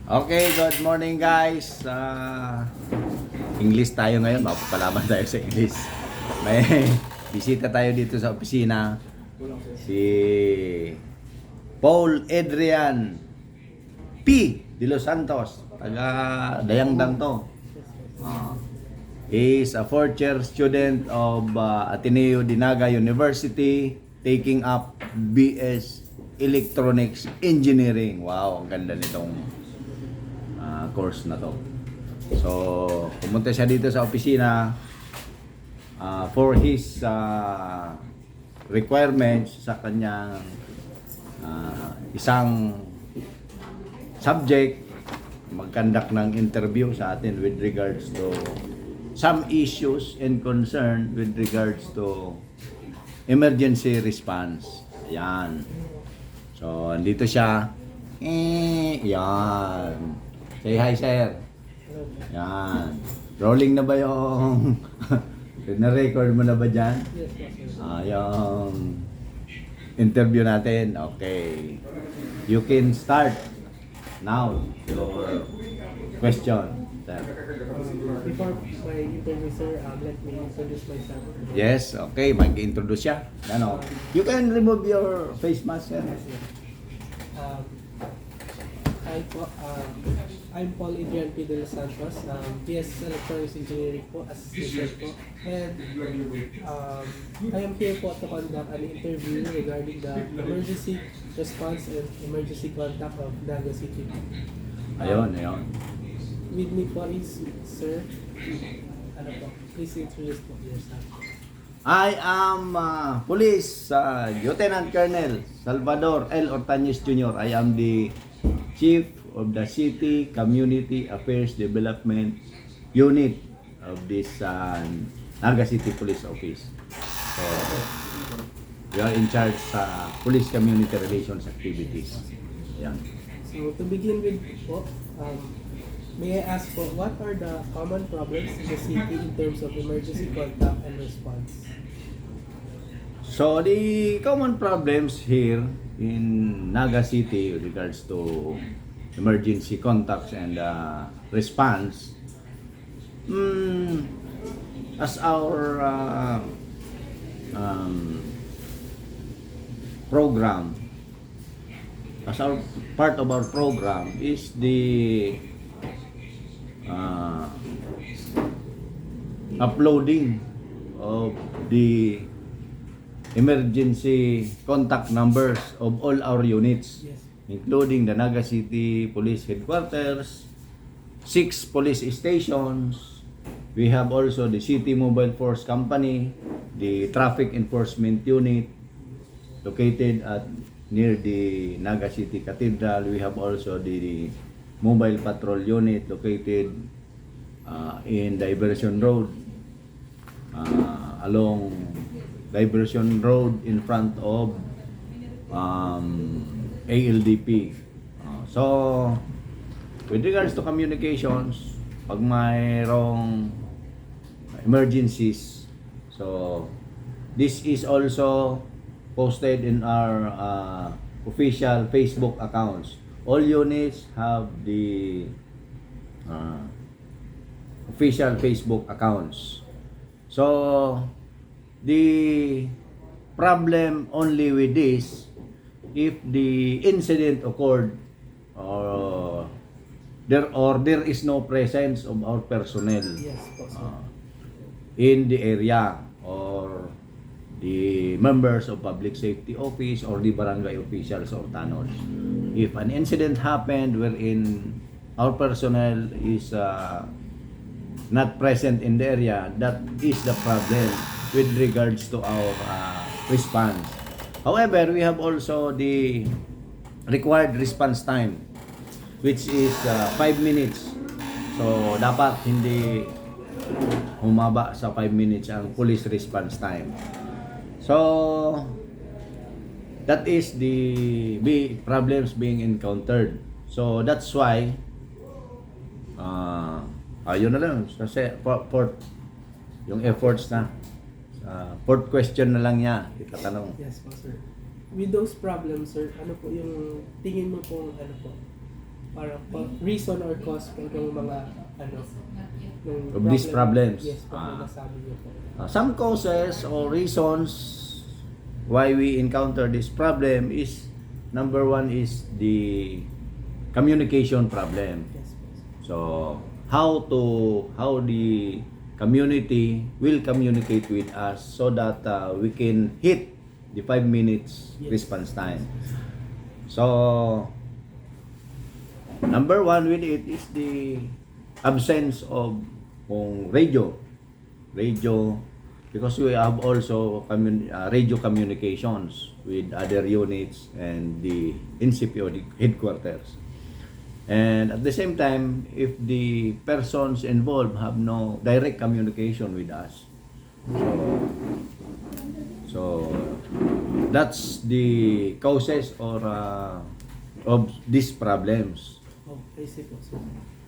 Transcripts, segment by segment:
Okay, good morning guys. English tayo ngayon, mapapalaman tayo sa English. May bisita tayo dito sa opisina. Si Paul Adrian P. De Los Santos, taga Dayangdang to. He is a fourth year student of Ateneo Dinaga University, taking up BS Electronics Engineering. Wow, ang ganda nitong course na to. So, pumunta siya dito sa opisina for his requirements sa kanyang isang subject, mag-conduct ng interview sa atin with regards to some issues and concern with regards to emergency response. Ayan. So, andito siya. Yan. Say hi, sir. Yan. Rolling na ba yung na-record mo na ba dyan? Yung interview natin. Okay. You can start now your question, sir. Before my interview, sir, let me introduce myself. Yes, okay. Mag-introduce siya. Ano? You can remove your face mask, sir. I'm Paul Adrian P. De Los Santos, BS Electronics Engineering po, as teacher po. And I am here po to conduct an interview regarding the emergency response and emergency contact of Naga City. Ayun. With me po is, sir, please introduce po yourself. I am Police Lieutenant Colonel Salvador L. Ortañez Jr. I am the Chief of the City Community Affairs Development Unit of this Naga City Police Office. So, we are in charge sa Police Community Relations activities. Yan. So to begin with po, may I ask po, what are the common problems in the city in terms of emergency contact and response? So, the common problems here in Naga City with regards to emergency contacts and response, as our program, as our part of our program is the uploading of the emergency contact numbers of all our units, Yes. including the Naga City Police Headquarters, 6 police stations. We have also the City Mobile Force Company, the Traffic Enforcement Unit located at near the Naga City Cathedral. We have also the Mobile Patrol Unit located in Diversion Road, along Diversion Road in front of ALDP. So, with regards to communications, pag mayroong emergencies, so this is also posted in our official Facebook accounts. All units have the official Facebook accounts. So, the problem only with this, if the incident occurred or there is no presence of our personnel Yes po, sir. in the area, or the members of public safety office or the barangay officials or tanod. If an incident happened wherein our personnel is not present in the area, that is the problem with regards to our response. However, we have also the required response time, which is 5 minutes. So, dapat hindi humaba sa 5 minutes ang police response time. So, that is the problems being encountered. So, that's why ayun na lang kasi for yung efforts na fourth question na lang niya itatanong. Yes po, sir. With those problems, sir, ano po yung tingin mo po, parang reason or cause po ng mga ano ng Of these problems. Yes po, Ah. nasabi niyo po. Some causes or reasons why we encounter this problem is number one is the communication problem. Yes po. So how the community will communicate with us so that we can hit the 5 minutes Yes. response time. So number one with it is the absence of radio, because we have also radio communications with other units and the NCPO the headquarters. And at the same time, if the persons involved have no direct communication with us, so that's the causes or of these problems. Oh, I see po, sir.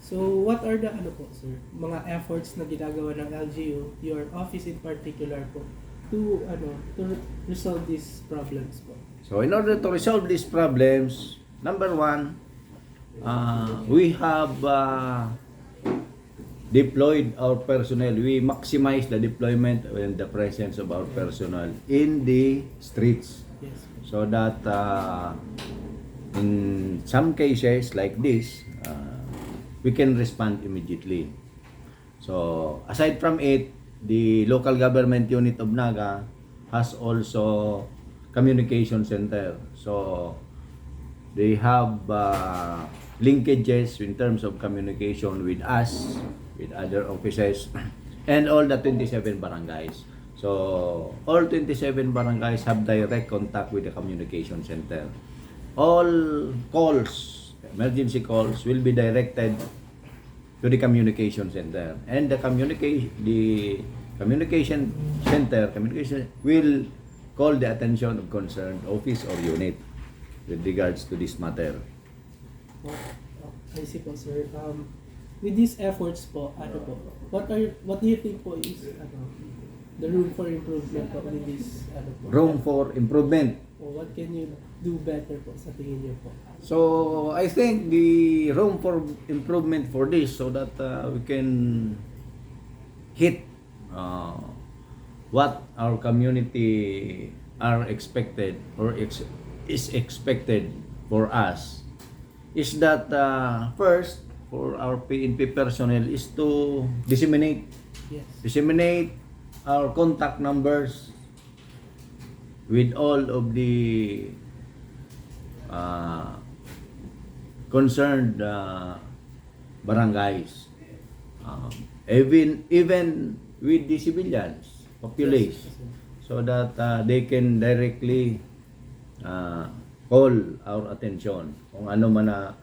So, what are the ano po, sir? Mga efforts na ginagawa ng LGU, your office in particular po, to resolve these problems po? So in order to resolve these problems, number one, we have deployed our personnel. We maximize the deployment and the presence of our personnel in the streets, Yes po. so that in some cases like this, we can respond immediately. So aside from it, the local government unit of Naga has also communication center. So they have linkages in terms of communication with us, with other offices, and all the 27 barangays. So all 27 barangays have direct contact with the communication center. All calls, emergency calls, will be directed to the communication center, and the communication center will call the attention of concerned office or unit with regards to this matter. Oh, I see po, sir. With these efforts po, what do you think po is the room for improvement po with this po? Room for improvement. O what can you do better po sa tingin niyo po? So I think the room for improvement for this, so that we can hit what our community are expected or is expected for us, is that first, for our PNP personnel is to disseminate our contact numbers with all of the concerned barangays, even with the civilians populace, so that they can directly call our attention kung ano man na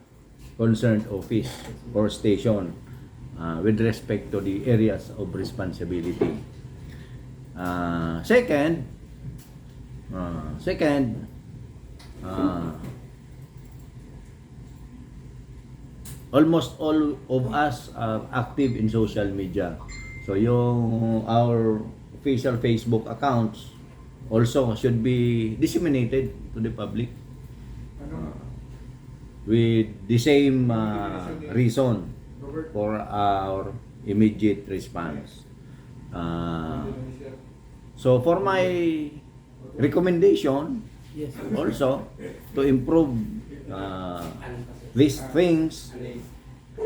concerned office or station with respect to the areas of responsibility. Second, almost all of us are active in social media. So our official Facebook accounts also should be disseminated to the public with the same reason for our immediate response. So for my recommendation Yes. also to improve these things,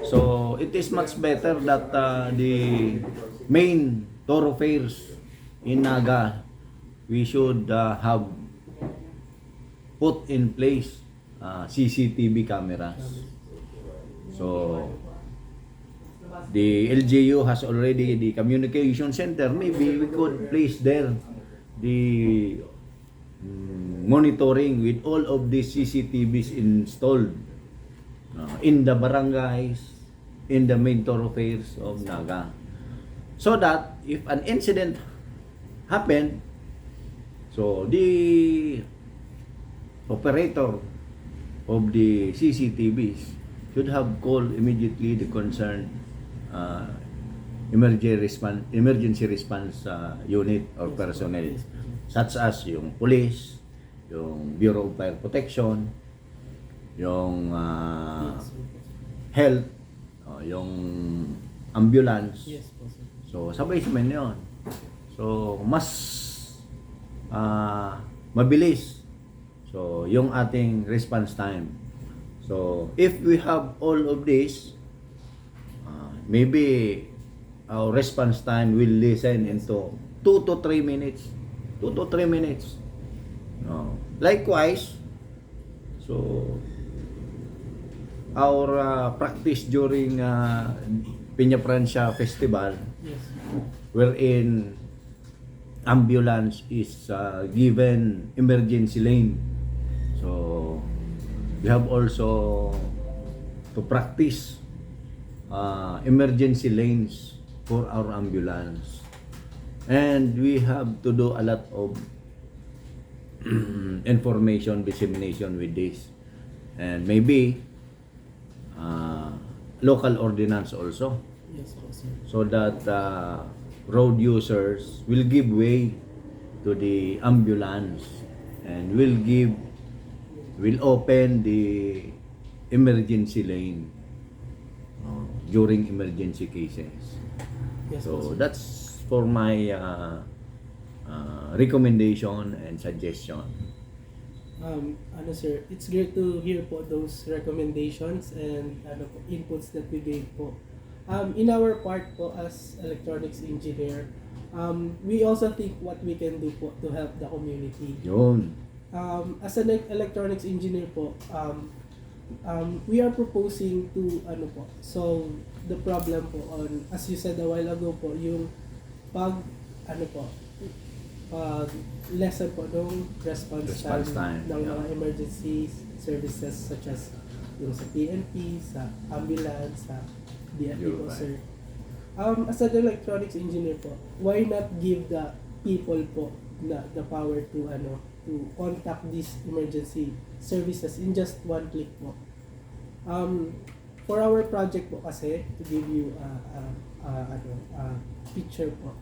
so it is much better that the main thoroughfares in Naga, we should have put in place CCTV cameras. So the LGU has already the communication center. Maybe we could place there the monitoring with all of these CCTVs installed in the barangays, in the main thoroughfares of Naga, so that if an incident happened, so the operator of the CCTVs should have called immediately the concerned emergency response unit or personnel, such as yung police, yung Bureau of Fire Protection, yung health, yung ambulance. Yes po, sir. So, sabay-sabay na yun. So, mas mabilis. So, yung ating response time. So, if we have all of this, maybe our response time will lessen into 2 to 3 minutes. 2 to 3 minutes. No. Likewise, so, our practice during Peña Francia Festival, Yes. wherein ambulance is given emergency lane. So, we have also to practice emergency lanes for our ambulance. And we have to do a lot of information dissemination with this. And maybe local ordinance also, Yes po, sir. so that road users will give way to the ambulance and will open the emergency lane during emergency cases. Yes po, So sir. that's for my recommendation and suggestion. Ano sir, it's great to hear po those recommendations and ano po, inputs that we gave po. In our part po as electronics engineer, we also think what we can do po to help the community. Yun. As an electronics engineer po, we are proposing to ano po, solve the problem po on, as you said a while ago po, yung pag lessen po ng response time ng yeah. mga emergency services such as yung sa PNP, sa ambulance, sa DFP You're po, right. sir. As an electronics engineer po, why not give the people po the power to contact these emergency services in just one click po. For our project po kasi, to give you a picture po,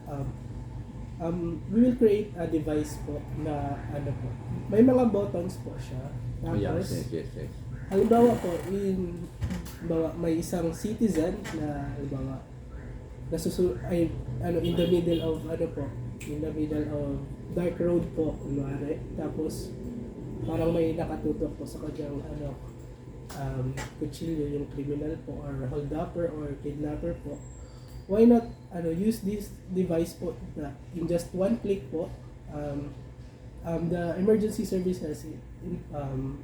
we will create a device po na po, may mga buttons po siya. Oh, Tapos, yes. halimbawa po, may isang citizen na halimbawa in the middle of dark road po, kunwari. Tapos parang may nakatutok po sa kanyang kutsilyo, yung criminal po or holdupper or kidnapper po. Why not use this device po na in just one click po, the emergency services in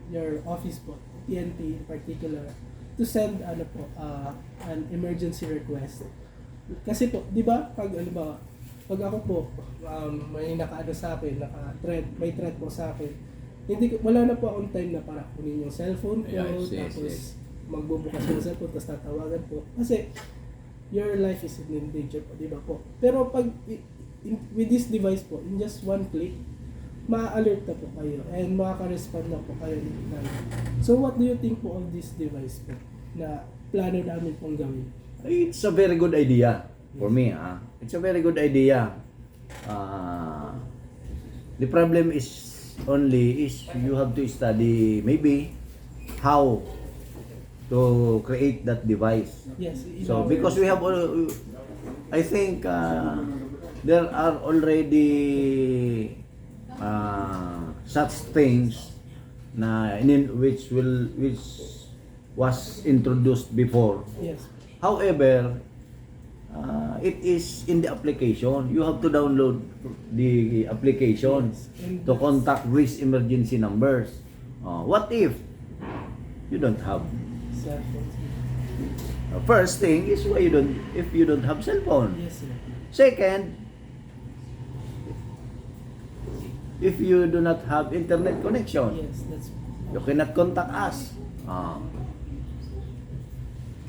your office po, PNP in particular, to send an emergency request. Kasi po, di ba, pag ako po, may sa akin, may threat po sa akin, wala na po akong time na para kunin yung cellphone ko, Yes. magbubukas yung cellphone, tapos tatawagan po. Kasi, your life is in danger po, di ba po? Pero pag, with this device po, in just one click, ma-alert na po kayo and makaka-respond na po kayo. So, what do you think po of this device po na plano namin pong gawin? It's a very good idea for me. It's a very good idea. The problem is you have to study maybe how to create that device. Yes. So because we have I think there are already such things which was introduced before. Yes. However, it is in the application. You have to download the application And to contact these emergency numbers. What if you don't have? Cellphones. First thing is if you don't have cell phone. Yes, sir. Second, if you do not have internet connection, Yes, that's you cannot contact us.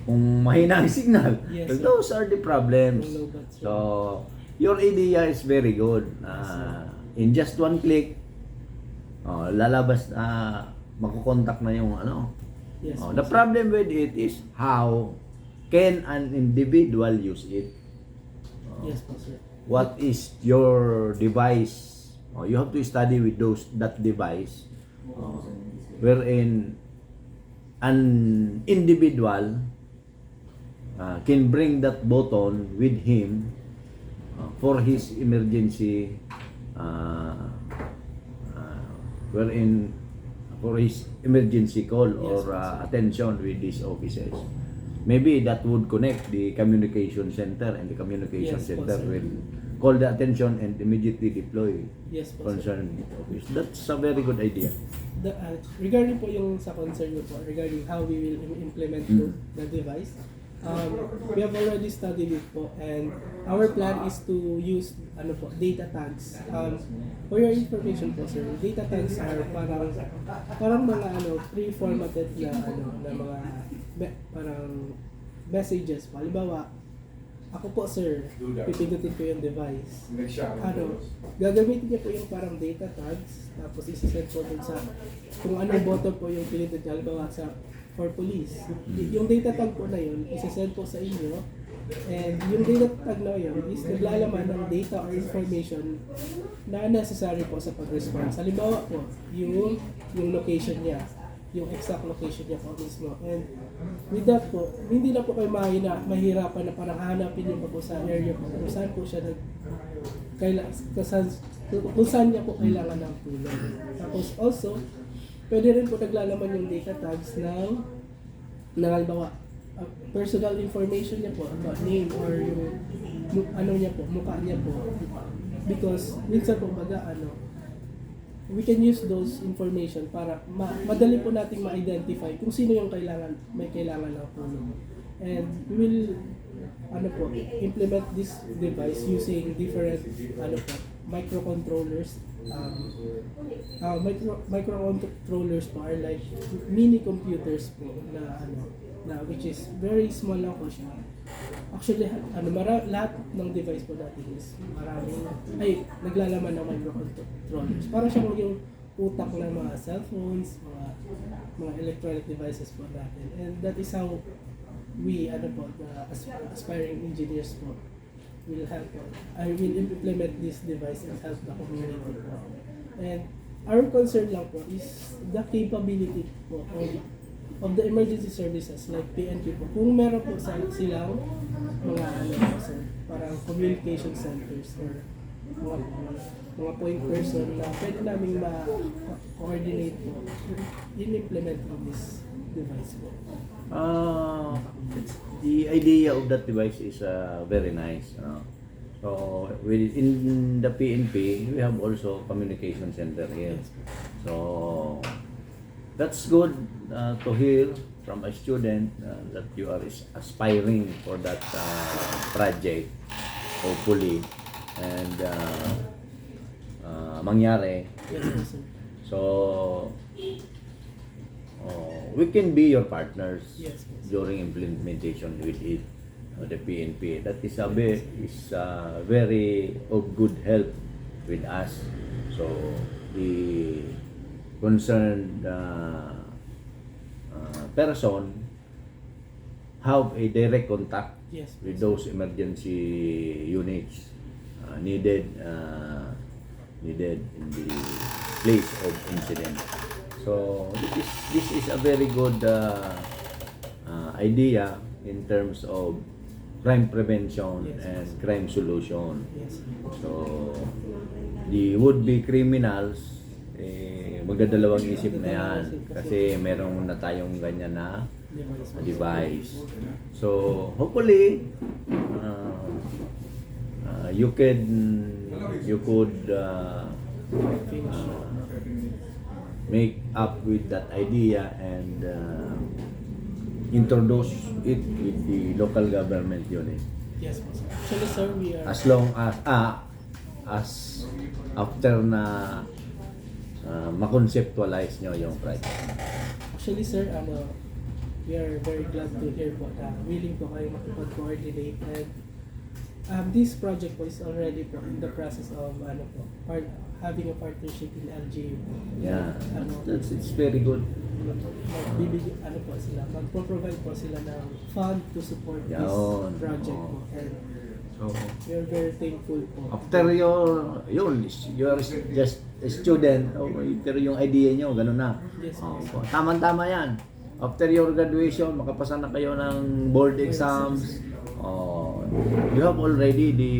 Kung mahina ang signal. Yes, So sir. those are the problems. Low bat, sir. So, your idea is very good. In just one click, lalabas makukontak na yung Yes. The problem with it is how can an individual use it? Yes po, sir. What is your device? You have to study with that device wherein an individual can bring that button with him for his emergency wherein for his emergency call or attention with these officers. Maybe that would connect the communication center, and the communication Yes, po, center sir. will call the attention and immediately deploy Yes po, sir. concerned office. That's a very good idea. Regarding po yung sa concern nyo po, regarding how we will implement po the device, we have already studied it po, and our plan is to use data tags. For your information po, sir, data tags are parang mga pre-formatted na mga parang messages po. Halimbawa, ako po, sir, pipindutin ko yung device. Gagamitin niya po yung parang data tags, tapos isi-set po dun sa kung anong button po yung pinindot niya. Halimbawa for police. Yung data tag po na yun, isi-send po sa inyo, and yung data tag na yun is naglalaman ng data or information na necessary po sa pag-response. Halimbawa po, yung location niya, yung exact location niya po mismo. And with that po, hindi na po kayo mahirapan na parang hanapin yung po sa area po kung saan po siya kung saan niya po kailangan ng tulong. Tapos also, pwede rin po naglalaman yung data tags ng halimbawa, personal information niya po, about name or yung niya po, mukha niya po. Because minsan po we can use those information para madali po nating ma-identify kung sino yung may kailangan ng tulong. And we will implement this device using different microcontrollers. Microcontrollers po are like mini computers po na which is very small lang po siya. Actually, lahat ng device po natin is naglalaman ng microcontrollers. Para siyang yung utak ng mga cellphones, mga electronic devices po natin. And that is how we, the aspiring engineers po, will help po. I will implement this device and help the community po. And our concern lang po is the capability po of the emergency services like PNP po. Kung meron po silang mga sir, parang communication centers or mga point person na pwede namin ma-coordinate po in implementing this device po. The idea of that device is very nice. So in the PNP, we have also communication center here. So that's good to hear from a student that you are aspiring for that project, hopefully, and mangyari. Yes, sir. So we can be your partners Yes, yes. during implementation with it, the PNP. That is very of good help with us. So the concerned person have a direct contact Yes, with those emergency units needed in the place of incident. So this is a very good idea in terms of crime prevention Yes, and crime solution. Yes. So the would-be criminals magdadalawang isip na yan kasi meron na tayong ganyan na device. So hopefully you could make up with that idea and introduce it with the local government unit. Yes, po, sir. Actually, sir, we are... As long as after na ma-conceptualize nyo yung project. Actually, sir, we are very glad to hear po na willing po kayo makipag-coordinate, and this project po is already po in the process of having a partnership in LGU. Yeah, it's very good. Magpo-provide po sila ng fund to support this Yaon. project po. And So we are very thankful po. after you are just a student, pero yung idea nyo, ganun na. Yes, Oh, po. tama-tama yan. after your graduation, makapasa na kayo ng board exams. You have already the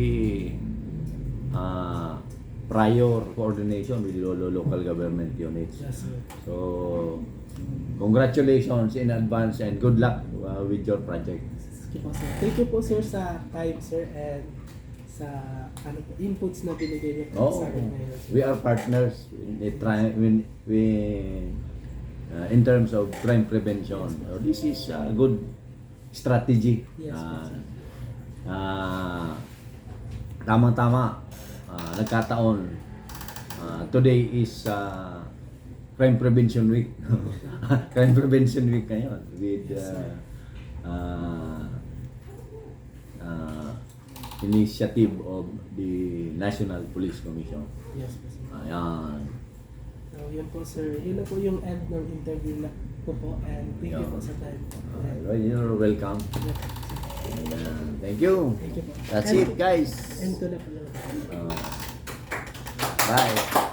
prior coordination with the local government units. Yes, sir. So, congratulations in advance and good luck with your project. Sige po, sir. Thank you po, sir, sa time, sir, and sa inputs na binigay niyo po sa akin ngayon, sir. We are partners in terms of crime prevention. So this is a good strategy. Yes, Tamang-tama. Nagkataon. Today is Crime Prevention Week. Crime Prevention Week ngayon with initiative of the National Police Commission. Yes, po, sir. Ayan. So, yun po, sir. Yun na po yung end ng interview na po and thank you po sa time po. Well, you're welcome. Yeah, sir. Thank you. Thank you po. That's it, guys. And to na po lang. Bye.